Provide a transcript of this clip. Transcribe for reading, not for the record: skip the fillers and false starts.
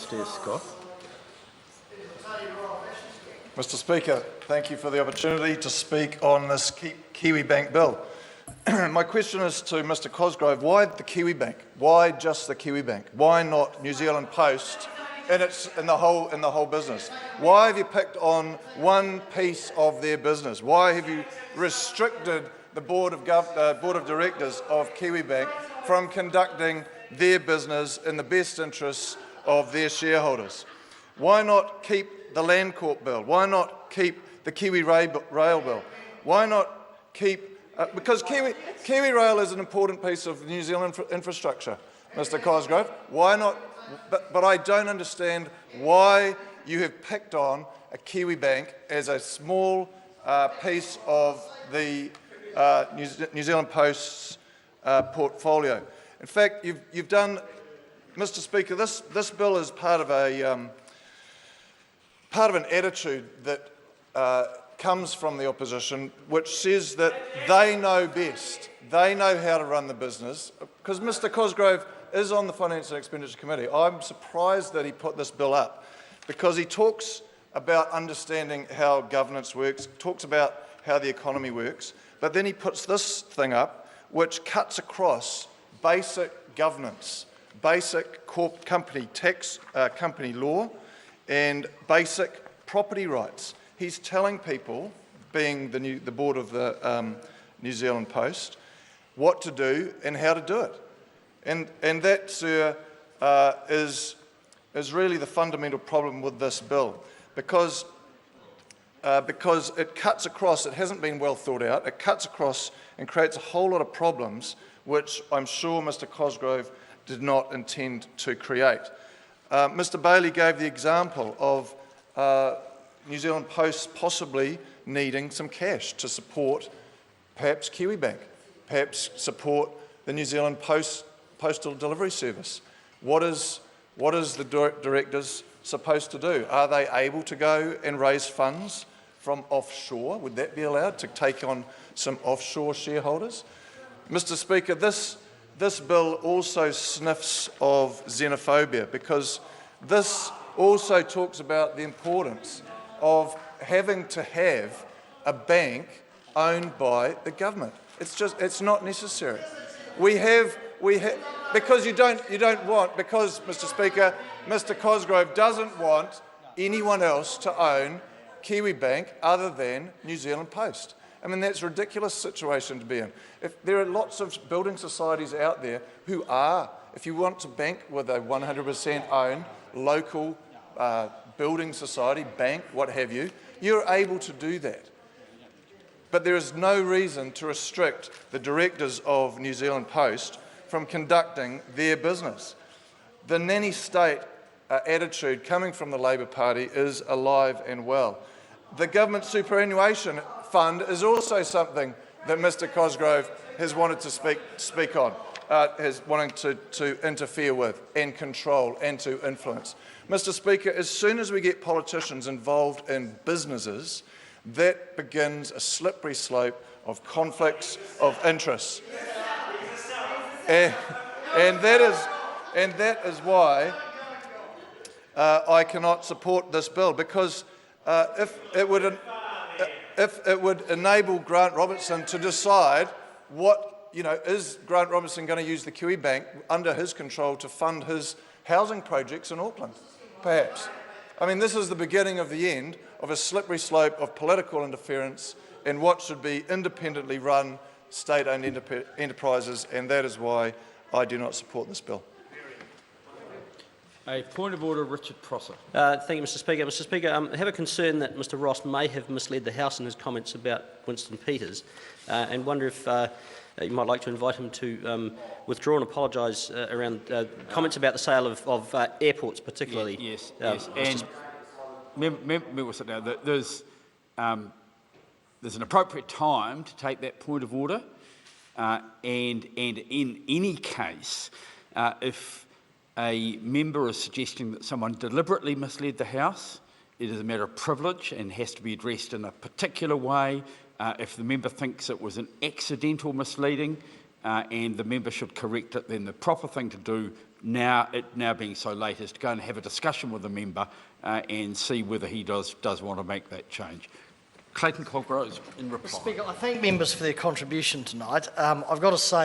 downstairs, Scott. Mr Speaker, thank you for the opportunity to speak on this Kiwibank bill. My question is to Mr Cosgrove. Why the Kiwibank? Why just the Kiwibank? Why not New Zealand Post in the whole business? Why have you picked on one piece of their business? Why have you restricted the board of directors of Kiwibank from conducting their business in the best interests of their shareholders? Why not keep the Land Court bill? Why not keep the Kiwi Rail bill? Why not keep... because Kiwi Rail is an important piece of New Zealand infrastructure, Mr Cosgrove. Why not? But I don't understand why you have picked on a Kiwibank as a small piece of the New Zealand Post's portfolio. In fact, you've done, Mr Speaker, this bill is part of an attitude that comes from the opposition, which says that they know best, they know how to run the business. Because Mr Cosgrove is on the Finance and Expenditure Committee. I'm surprised that he put this bill up, because he talks about understanding how governance works, talks about how the economy works, but then he puts this thing up which cuts across basic governance, basic company tax, company law, and basic property rights. He's telling people, being the board of the New Zealand Post, what to do and how to do it. And that, sir, is really the fundamental problem with this bill, because it cuts across, it hasn't been well thought out, it cuts across and creates a whole lot of problems which I'm sure Mr Cosgrove did not intend to create. Mr Bailey gave the example of New Zealand Post possibly needing some cash to support perhaps Kiwibank, perhaps support the New Zealand Postal Delivery Service. What is the directors supposed to do? Are they able to go and raise funds from offshore? Would that be allowed to take on some offshore shareholders? Mr Speaker, this bill also sniffs of xenophobia, because this also talks about the importance of having to have a bank owned by the government. It's not necessary. Because you don't want, because, Mr Speaker, Mr Cosgrove doesn't want anyone else to own Kiwibank other than New Zealand Post. I mean, that's a ridiculous situation to be in. There are lots of building societies out there who are, if you want to bank with a 100% owned local building society, bank, what have you, you're able to do that. But there is no reason to restrict the directors of New Zealand Post from conducting their business. The nanny state attitude coming from the Labour Party is alive and well. The government superannuation fund is also something that Mr Cosgrove has wanted to speak on, has wanted to interfere with and control and to influence. Mr Speaker, as soon as we get politicians involved in businesses, that begins a slippery slope of conflicts of interests. And that is why I cannot support this bill, because if it would enable Grant Robertson to decide what, is Grant Robertson going to use the Kiwibank under his control to fund his housing projects in Auckland, perhaps. I mean, this is the beginning of the end of a slippery slope of political interference in what should be independently run state-owned enterprises, and that is why I do not support this bill. A point of order, Richard Prosser. Thank you, Mr Speaker. Mr Speaker, I have a concern that Mr Ross may have misled the House in his comments about Winston Peters, and wonder if you might like to invite him to withdraw and apologise around comments about the sale of airports, particularly. Yes. And we'll sit down. There's an appropriate time to take that point of order, and in any case, if a member is suggesting that someone deliberately misled the House, it is a matter of privilege and has to be addressed in a particular way. If the member thinks it was an accidental misleading, and the member should correct it, then the proper thing to do now, it now being so late, is to go and have a discussion with the member and see whether he does want to make that change. Clayton Cosgrove in reply. Speaker, I thank members for their contribution tonight. I've got to say